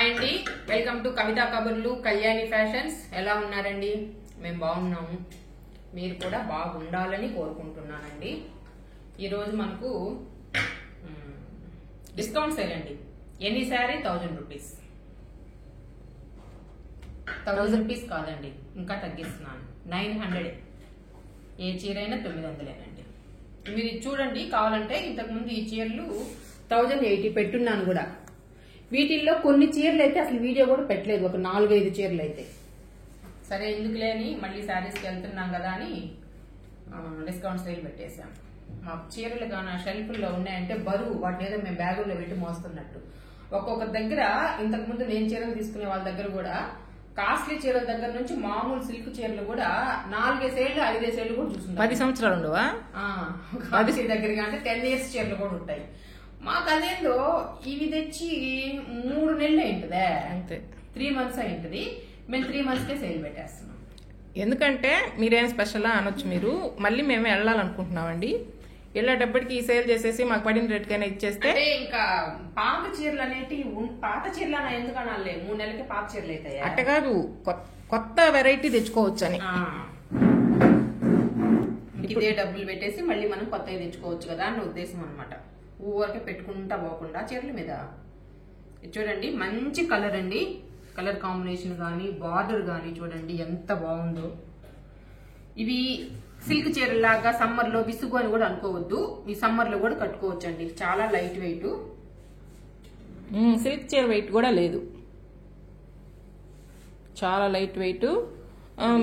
Hi అండి, welcome to కవితా కబుర్లు Kalyani fashions. ఎలా ఉన్నారండి? మేము బాగున్నాము, మీరు కూడా బాగుండాలని కోరుకుంటున్నానండి. ఈరోజు మనకు డిస్కౌంట్ సేల్ అండి. Any sari 1000 rupees. 1000 రూపీస్ కాదండి, ఇంకా తగ్గిస్తున్నాను. 900. ఏ చీర అయినా 900ఏనండి. మీరు చూడండి, కావాలంటే ఇంతకుముందు ఈ చీరలు 1080 పెట్టున్నాను కూడా. వీటిల్లో కొన్ని చీరలు అయితే అసలు వీడియో కూడా పెట్టలేదు, ఒక 4-5 చీరలు అయితే. సరే ఎందుకులే అని మళ్ళీ శారీస్కి వెళ్తున్నాం కదా అని డిస్కౌంట్ సేల్ పెట్టేశాం. మా చీరలు కానీ షెల్ఫ్ల్లో ఉన్నాయంటే బరువు, వాటిని ఏదో మేము బ్యాగుల్లో పెట్టి మోస్తున్నట్టు. ఒక్కొక్క దగ్గర ఇంతకుముందు నేను చీరలు తీసుకునే వాళ్ళ దగ్గర కూడా కాస్ట్లీ చీరల దగ్గర నుంచి మామూలు సిల్క్ చీరలు కూడా 4 ఏళ్ళు 5 ఏళ్ళు కూడా చూసుకుంటాం. 10 సంవత్సరాలు ఉండవా? కాస్ట్లీ దగ్గర అంటే 10 ఇయర్స్ చీరలు కూడా ఉంటాయి. మాకు అదేందో ఇవి తెచ్చి 3 నెలలు అయింటదే, అంతే 3 మంత్స్ అయింటది. మేము 3 మంత్స్కే సేల్ పెట్టేస్తున్నాం. ఎందుకంటే మీరేం స్పెషల్ అనొచ్చు మీరు. మళ్ళీ మేము వెళ్ళాలనుకుంటున్నామండి. వెళ్ళేటప్పటికి ఈ సేల్ చేసేసి మాకు పడిన రేటుకైనా ఇచ్చేస్తే ఇంకా పాత చీరలు అనేటి పాత చీరలు అని ఎందుకు అనాలే, 3 నెలలకి పాత చీరలు అవుతాయి. అట్ట కాదు, కొత్త వెరైటీ తెచ్చుకోవచ్చు అని. ఇదే డబ్బులు పెట్టేసి మళ్ళీ మనం కొత్తవి తెచ్చుకోవచ్చు కదా అన్న ఉద్దేశం అనమాట. ఊరికే పెట్టుకుంటా పోకుండా చీరల మీద. చూడండి, మంచి కలర్ అండి. కలర్ కాంబినేషన్ కానీ బార్డర్ కానీ చూడండి ఎంత బాగుందో. ఇవి సిల్క్ చీరలాగా సమ్మర్ లో విసుగు అని కూడా అనుకోవద్దు, ఈ సమ్మర్ లో కూడా కట్టుకోవచ్చు అండి. చాలా లైట్ వెయిట్. సిల్క్ చీర వెయిట్ కూడా లేదు, చాలా లైట్ వెయిట్.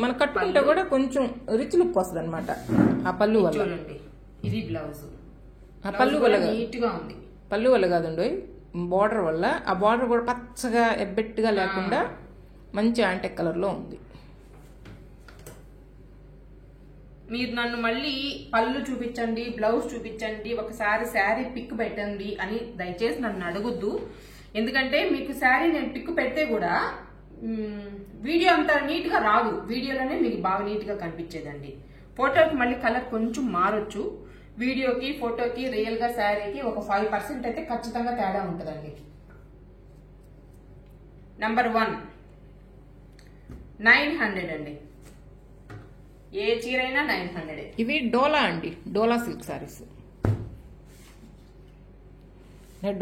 మన కట్టుకుంటే కూడా కొంచెం రిచ్ లుక్ వస్తుంది అనమాట. ఆ పళ్ళు వల్ల చూడండి, ఇది బ్లౌజ్. ఆ పళ్ళు వల్ల నీట్ గా ఉంది. పళ్ళు వల్ల కాదండి, బార్డర్ వల్ల. ఆ బార్డర్ కూడా పచ్చగా ఎబ్బెట్టుగా లేకుండా మంచి యాంటిక్ కలర్ లో ఉంది. మీరు నన్ను మళ్ళీ పళ్ళు చూపించండి, బ్లౌజ్ చూపించండి, ఒకసారి శారీ పిక్ పెట్టండి అని దయచేసి నన్ను అడగొద్దు. ఎందుకంటే మీకు శారీ నేను పిక్ పెడితే కూడా వీడియో అంత నీట్ గా రాదు. వీడియోలోనే మీకు బాగా నీట్ గా కనిపించేదండి. ఫోటోకి మళ్ళీ కలర్ కొంచెం మారొచ్చు. వీడియోకి ఫోటోకి రియల్ గా శారీకి ఒక 5% అయితే ఖచ్చితంగా తేడా ఉంటుందండి. నంబర్ 1 900 అండి. ఏ చీర అయినా 900. ఇవి డోలా అండి, డోలా సిల్క్ సారీస్.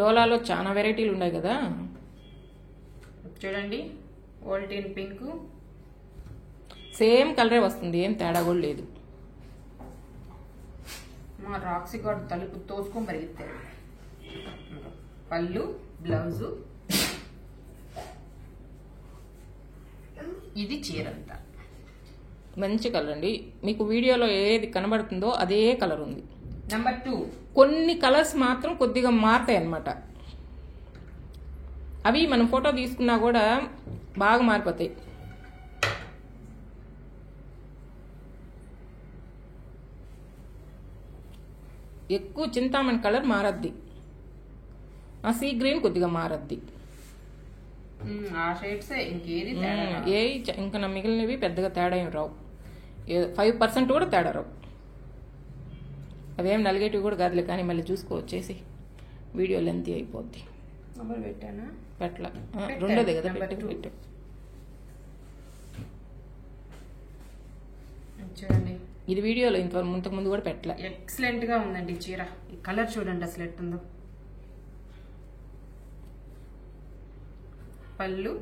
డోలాలో చాలా వెరైటీలు ఉన్నాయి కదా. చూడండి, ఓల్టీన్ పింక్, సేమ్ కలరే వస్తుంది, ఏం తేడా కూడా లేదు. మా రాక్సీ గారు తలుపు తోసుకొని పరిగెత్తారు. పళ్ళు, బ్లౌజు, ఇది చీరంతా. మంచి కలర్ అండి. మీకు వీడియోలో ఏది కనబడుతుందో అదే కలర్ ఉంది. నంబర్ 2 కొన్ని కలర్స్ మాత్రం కొద్దిగా మారుతాయి అన్నమాట. అవి మనం ఫోటో తీసుకున్నా కూడా బాగా మారిపోతాయి. ఎక్కువ చింతామణి కలర్ మారద్ది, ఆ సీ గ్రీన్ కొద్దిగా మారద్ది. ఆ షేడ్స్ ఇంకేది ఇంకా నా మిగిలినవి పెద్దగా తేడా ఏం రావు. 5% కూడా తేడా రావు. అవేం నలిగేటివి కూడా కాదులే, కానీ మళ్ళీ చూసుకోవచ్చేసి వీడియో లెంత్ అయిపోద్ది. పెట్ల రెండోదే కదా పెట్టు. చూడండి, ఇది వీడియోలో ఇంతకు ముందు కూడా పెట్టలే. ఎక్సలెంట్ గా ఉందండి చీర. ఈ కలర్ చూడండి అసలు ఎట్టుందో. పళ్ళు,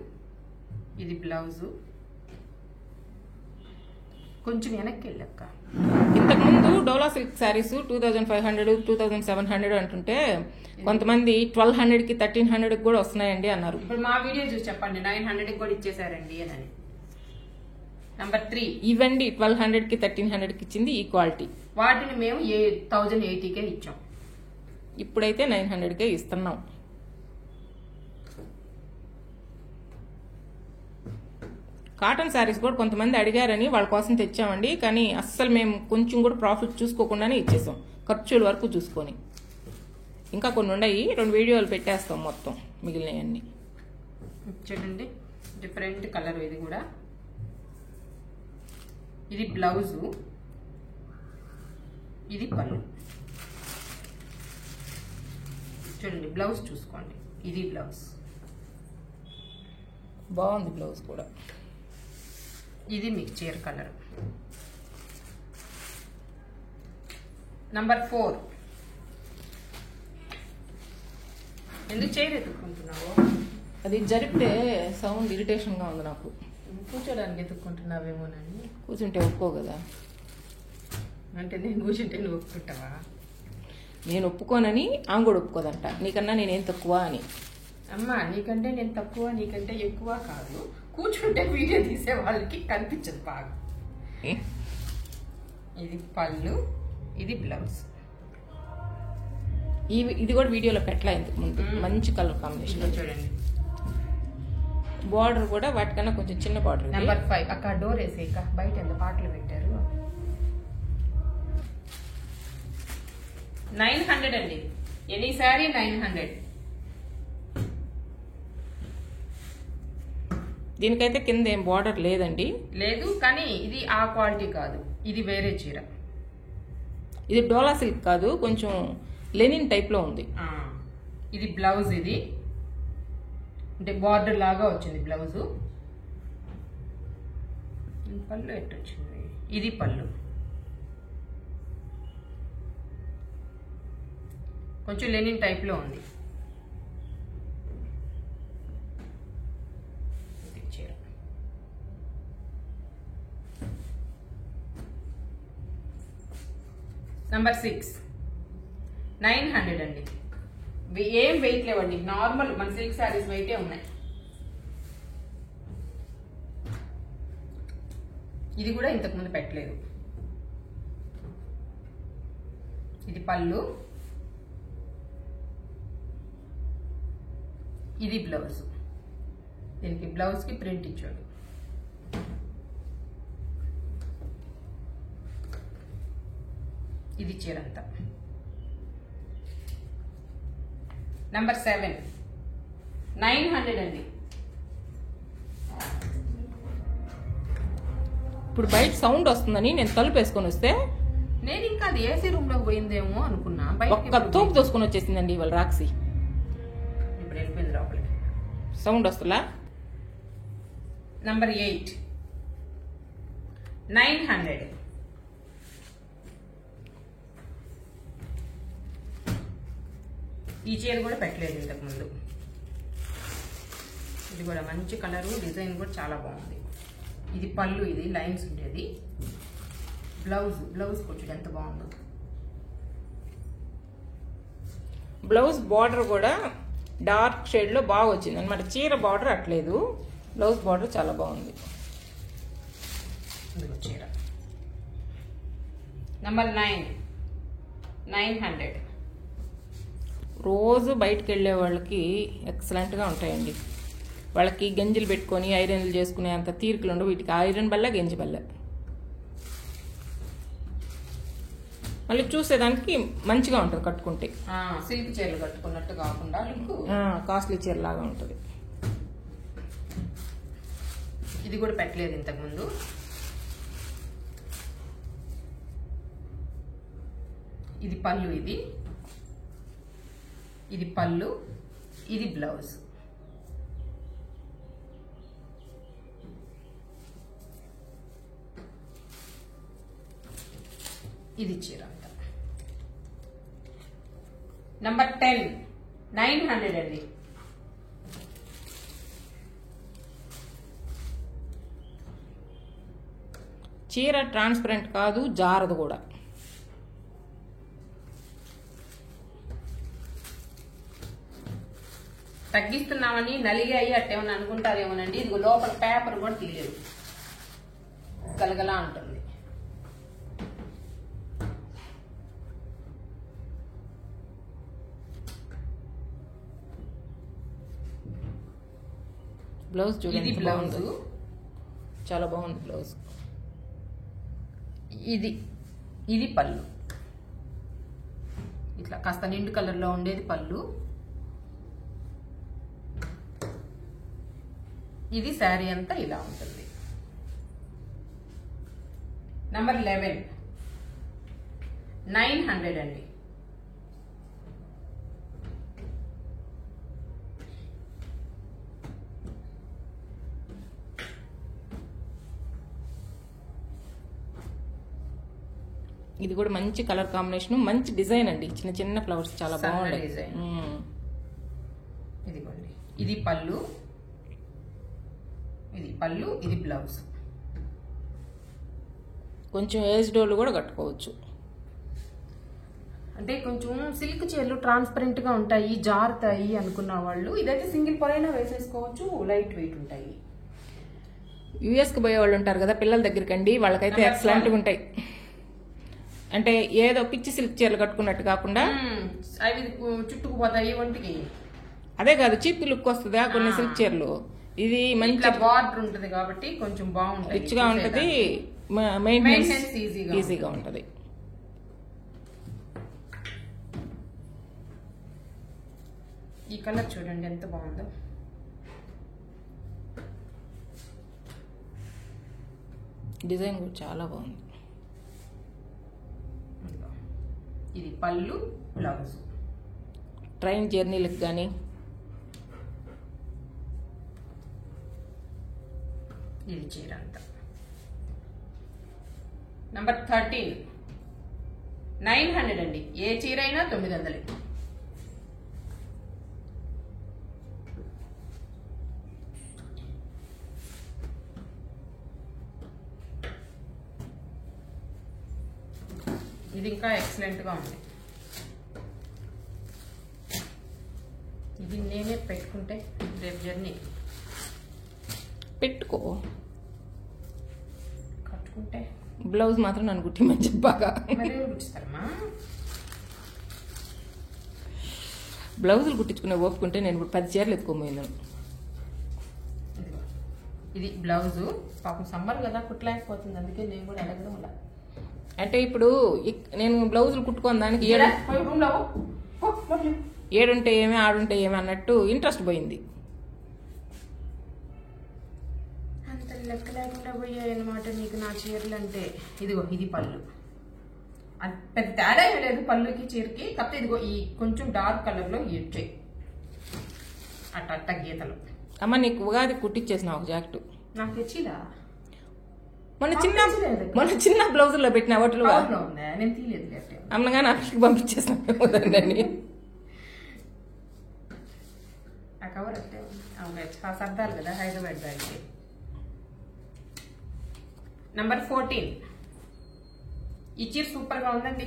ఇది బ్లౌజు. కొంచెం వెనక్కి వెళ్ళక్క. ఇంతకు ముందు డోలా సిల్క్ శారీస్ 2500 2700 అంటుంటే కొంతమంది 1200కి 1300కి కూడా వస్తున్నాయండి అన్నారు. ఇప్పుడు మా వీడియో చూసి చెప్పండి 900కి కూడా ఇచ్చేసారండి అని. నంబర్ 3 ఇవ్వండి, 1200కి 1300కి ఇచ్చింది ఈ క్వాలిటీ. వాటిని మేము 1080కే ఇచ్చాం. ఇప్పుడైతే 900కే ఇస్తున్నాం. కాటన్ శారీస్ కూడా కొంతమంది అడిగారని వాళ్ళ కోసం తెచ్చామండి. కానీ అస్సలు మేము కొంచెం కూడా ప్రాఫిట్ చూసుకోకుండానే ఇచ్చేసాం, ఖర్చుల వరకు చూసుకొని. ఇంకా కొన్ని ఉన్నాయి, 2 వీడియోలు పెట్టేస్తాం మొత్తం మిగిలినవన్నీ. చూడండి, డిఫరెంట్ కలర్. ఇది కూడా, ఇది బ్లౌజు, ఇది పళ్ళు. చూడండి, బ్లౌజ్ చూసుకోండి, ఇది బ్లౌజ్. బాగుంది బ్లౌజ్ కూడా. ఇది మీకు చీర కలర్. నంబర్ 4. ఎందుకు చీర ఎత్తుక్కుంటున్నావు? అది జరిపితే సౌండ్ ఇరిటేషన్గా ఉంది నాకు. కూర్చోడానికి ఎత్తుక్కుంటున్నావేమోనని. కూర్చుంటే ఒప్పుకో కదా. అంటే నేను కూర్చుంటే నువ్వు ఒప్పుకుంటావా? నేను ఒప్పుకోనని ఆమె కూడా ఒప్పుకోదంట. నీకన్నా నేనేం తక్కువ అని. అమ్మా, నీకంటే నేను తక్కువ, నీకంటే ఎక్కువ కాదు. కూర్చుంటే వీడియో తీసే వాళ్ళకి కనిపించదు బాగా. ఇది పళ్ళు, ఇది బ్లౌజ్. ఇది కూడా వీడియోలో పెట్టలే ఇంతకు ముందు. మంచి కలర్ కాంబినేషన్. చూడండి, బార్డర్ కూడా వాటికన్నా కొంచెం చిన్న బార్డర్. నెంబర్ 5. అక్కడ డోర్ వేసేక బయట ఎంత పాటలు పెట్టారు. 900 అండి. ఎనీ శారీ 900. దీనికైతే కింద ఏం బార్డర్ లేదండి. లేదు, కానీ ఇది ఆ క్వాలిటీ కాదు, ఇది వేరే చీర. ఇది డోలా సిల్క్ కాదు, కొంచెం లెనిన్ టైప్ లో ఉంది. ఇది బ్లౌజ్. ఇది అంటే బార్డర్ లాగా వచ్చింది బ్లౌజు. పళ్ళు ఎట్టు వచ్చింది. ఇది పళ్ళు, కొంచెం లెనిన్ టైప్ లో ఉంది. నంబర్ 6. 900 అండి. ఏం వెయిట్ లేవండి, నార్మల్ మన సిల్క్ శారీస్ వెయిటే ఉన్నాయి. ఇది కూడా ఇంతకుముందు పెట్టలేదు. ఇది పళ్ళు, ఇది బ్లౌజ్. దీనికి బ్లౌజ్ కి ప్రింట్ ఇచ్చాడు. ఇది చీరంతా. నంబర్ 7. 900 అండి. ఇప్పుడు బయట సౌండ్ వస్తుందని నేను తలుపు వేసుకొని వస్తే నేను ఇంకా అది ఏసీ రూమ్ లోకి పోయిందేమో అనుకున్నా. ఒక్క తోపు తోసుకొని వచ్చేసిందండి ఇవాళ రాక్సి. ఇప్పుడు వెళ్ళిపోయింది లోపలికి. సౌండ్ వస్తుందా? నంబర్ 8. 900. ఈ చీర కూడా పెట్టలేదు ఇంతకు ముందు. ఇది కూడా మంచి కలరు, డిజైన్ కూడా చాలా బాగుంది. ఇది పళ్ళు, ఇది లైన్స్ ఉండేది. బ్లౌజ్ కొంచెం ఎంత బాగుందో. బ్లౌజ్ బార్డర్ కూడా డార్క్ షేడ్ లో బాగా వచ్చింది అనమాట. చీర బార్డర్ అట్లేదు, బ్లౌజ్ బార్డర్ చాలా బాగుంది. చీర. నంబర్ 9. 900. రోజు బయటకు వెళ్ళే వాళ్ళకి ఎక్సలెంట్గా ఉంటాయండి. వాళ్ళకి గంజిలు పెట్టుకొని ఐరన్లు చేసుకునే అంత తీరికలు ఉండవు. వీటికి ఐరన్ బల్ల, గంజి బల్ల. మళ్ళీ చూసేదానికి మంచిగా ఉంటుంది కట్టుకుంటే. సిల్క్ చీరలు కట్టుకున్నట్టు కాకుండా కాస్ట్లీ చీర లాగా ఉంటుంది. ఇది కూడా పెట్టలేదు ఇంతకుముందు. ఇది పళ్ళు, ఇది పళ్ళు, ఇది బ్లౌజ్. ఇది చీర అంతా. నంబర్ 10. 900 అండి. చీర ట్రాన్స్పరెంట్ కాదు, జారదు కూడా. తగ్గిస్తున్నామని నలిగాయి అట్టేమని అనుకుంటారేమోనండి. ఇది లోపల పేపర్ కూడా తీయలేదు, గలగలా ఉంటుంది. బ్లౌజ్ చూడండి. ఇది బ్లౌజ్ చాలా బాగుంది బ్లౌజ్. ఇది పళ్ళు. ఇట్లా కాస్త నిండు కలర్ లో ఉండేది పళ్ళు. ఇది శారీ అంతా ఇలా ఉంటుంది. నంబర్ 11. 900 అండి. ఇది కూడా మంచి కలర్ కాంబినేషన్, మంచి డిజైన్ అండి. చిన్న చిన్న ఫ్లవర్స్ చాలా బాగుంటాయి. డిజైన్ ఇదిగోండి. ఇది పళ్ళు, ఇది బ్లౌజ్. కొంచెం ఏజ్ డోళ్ళు కూడా కట్టుకోవచ్చు. అంటే కొంచెం సిల్క్ చీరలు ట్రాన్స్పరెంట్ గా ఉంటాయి, జారుతాయి అనుకున్న వాళ్ళు ఇదైతే సింగిల్ పొరైనా వేసేసుకోవచ్చు. లైట్ వెయిట్ ఉంటాయి. యుఎస్ కి పోయే వాళ్ళు ఉంటారు కదా పిల్లల దగ్గరికి అండి, వాళ్ళకైతే ఎక్సలెంట్ గా ఉంటాయి. అంటే ఏదో పిచ్చి సిల్క్ చీరలు కట్టుకున్నట్టు కాకుండా అవి చుట్టుకుపోతాయి ఒంటికి. అదే కాదు, చీప్ లుక్ వస్తుంది కొన్ని సిల్క్ చీరలు. ఇది మంచి బార్డర్ ఉంటుంది కాబట్టి కొంచెం బాగుంటుంది, రిచ్ గా ఉంటది, మెయింటెనెన్స్ ఈజీగా ఉంటది. ఈ కలర్ చూడండి ఎంత బాగుందో. డిజైన్ కూడా చాలా బాగుంది. ఇది పళ్ళు, బ్లౌజ్. ట్రైన్ జర్నీలకు కానీ ఇది చీర అంతా. నంబర్ 13 900 అండి. ఏ చీర అయినా 900. ఇది ఇంకా ఎక్సలెంట్ గా ఉంది. ఇది నేనే పెట్టుకుంటే రేపు జర్నీ పెట్టుకో, కట్టుకుంటే. బ్లౌజ్ మాత్రం నన్ను కుట్టిమని చెప్పాగా. కుట్టిస్తారమ్మా. బ్లౌజులు కుట్టించుకునే ఓపుకుంటే నేను ఇప్పుడు 10 చీరలు ఎత్తుకోబోయింది. ఇది బ్లౌజు. పాపం సమ్మర్ కదా కుట్టలేకపోతుంది, అందుకే నేను కూడా అడగడం అలా. అంటే ఇప్పుడు నేను బ్లౌజులు కుట్టుకున్న దానికి 7 ఉంటే ఏమి, 6 ఉంటే ఏమి అన్నట్టు ఇంట్రెస్ట్ పోయింది. అంత లెక్క లేకుండా పోయాయి అనమాట నీకు నా చీరలు అంటే. ఇదిగో ఇది పళ్ళు. పెద్ద తేడా ఏమీ లేదు పళ్ళుకి చీరకి. కాకపోతే ఇదిగో ఈ కొంచెం డార్క్ కలర్ లో ఇచ్చాయి అట్ట గీతలు. అమ్మ నీకు ఉగాది కుట్టించేసిన ఒక జాకెట్ నాకు తెచ్చిదా? మన చిన్న బ్లౌజుల్లో పెట్టిన వాటిలో నేను తీయలేదు. అమ్మగా నాకు పంపించేసిన ఆ కవర్ అంటే సర్దాలు కదా హైదరాబాద్ బ్యాగ్కి. నంబర్ 14 ఈ చీర సూపర్ గా ఉందండి.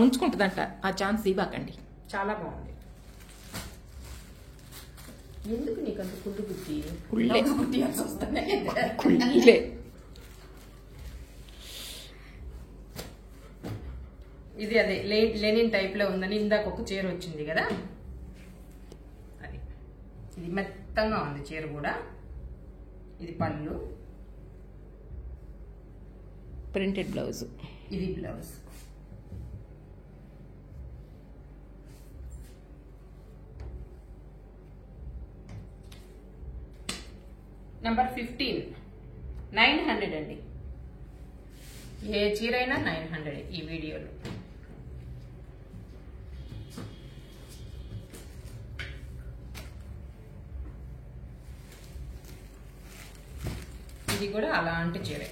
ఉంచుకుంటుందంట, ఆ ఛాన్స్ ఇవ్వకండి. చాలా బాగుంది. ఎందుకు నీకు అంత కుళ్ళు బుద్ధి? కుట్టియాల్సి వస్తున్నాయి. ఇది అదే లెనిన్ టైప్ లో ఉందని ఇందాక ఒక చీర వచ్చింది కదా, అది. ఇది మెత్తంగా ఉంది చీర కూడా. ఇది పళ్ళు, ప్రింటెడ్ బ్లౌజ్. ఇది బ్లౌజ్. నంబర్ 15 900 అండి. ఏ చీర అయినా 900 ఈ వీడియోలో. ఇది కూడా అలాంటి చీరే.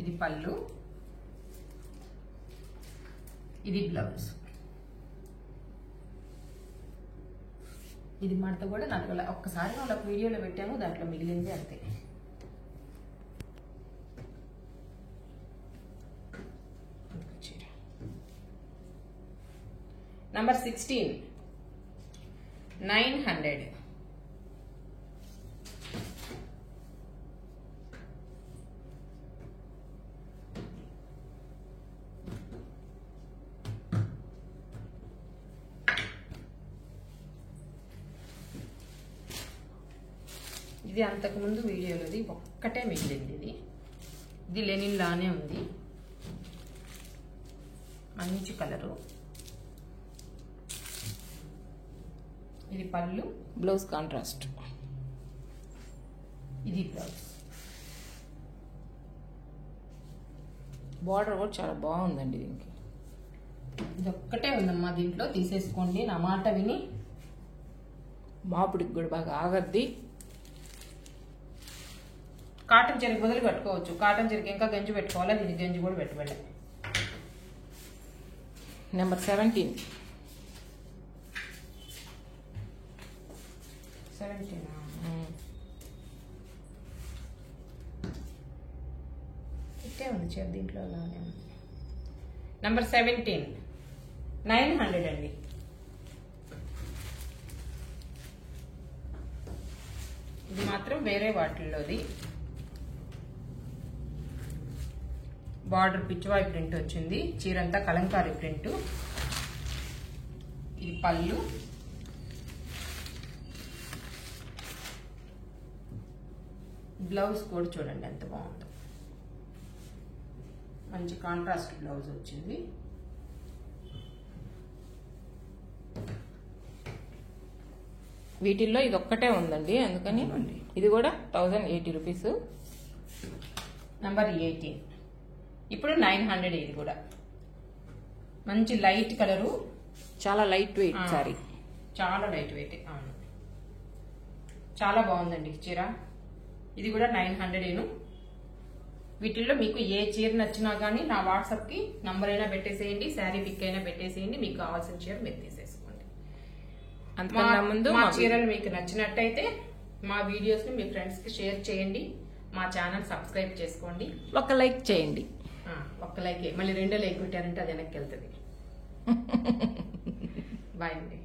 ఇది పళ్ళు, ఇది బ్లౌజ్. ఇది మడత కూడా నాకు ఒక్కసారి ఒక వీడియోలో పెట్టాము, దాంట్లో మిగిలింది అంతే. నంబర్ 16 900. ఇది అంతకుముందు వీడియోలోది ఒక్కటే మిగిలింది. ఇది లెనిన్ లానే ఉంది, మంచి కలరు. ఇది పళ్ళు, బ్లౌజ్ కాంట్రాస్ట్. ఇది బ్లౌజ్. బార్డర్ కూడా చాలా బాగుందండి దీనికి. ఇది ఒక్కటే ఉందమ్మా దీంట్లో, తీసేసుకోండి నా మాట విని. మాపుడికి కూడా బాగా ఆగద్ది. కాటన్ చీరకు బదులు కట్టుకోవచ్చు. కాటన్ చీరకి ఇంకా గంజి పెట్టుకోవాలా, దీనికి గంజి కూడా పెట్టుకోవాలి. నెంబర్ 17. 17 ఇట్టే ఉంది చీర, దీంట్లో అలానే ఉంది. నెంబర్ 17 900 అండి. ఇది మాత్రం వేరే వాటిల్లోది. బార్డర్ పిచ్చివాయి ప్రింట్ వచ్చింది, చీరంతా కలంకారీ ప్రింట్. ఇది పళ్ళు, బ్లౌజ్ కూడా చూడండి ఎంత బాగుందో, మంచి కాంట్రాస్ట్ బ్లౌజ్ వచ్చింది. వీటిల్లో ఇది ఒక్కటే ఉందండి, అందుకని ఇది కూడా 1080 రూపీస్. నంబర్ 18 ఇప్పుడు 900. ఇది కూడా మంచి లైట్ కలరు, చాలా లైట్ వెయిట్ సారీ, చాలా లైట్ వెయిట్. అవును, చాలా బాగుందండి చీర. ఇది కూడా 900. వీటిల్లో మీకు ఏ చీర నచ్చినా కానీ నా వాట్సాప్కి నంబర్ అయినా పెట్టేసేయండి, శారీ పిక్ అయినా పెట్టేసేయండి, మీకు కావాల్సిన చీర మీరు తీసేసుకోండి. అంతకన్నా ముందు మా చీరలు మీకు నచ్చినట్టయితే మా వీడియోస్ని మీ ఫ్రెండ్స్కి షేర్ చేయండి, మా ఛానల్ సబ్స్క్రైబ్ చేసుకోండి, ఒక లైక్ చేయండి. ఒక్క లైక్, మళ్ళీ 2 లైక్ పెట్టారంటే అది వెనక్కి వెళ్తుంది. బాయ్ అండి.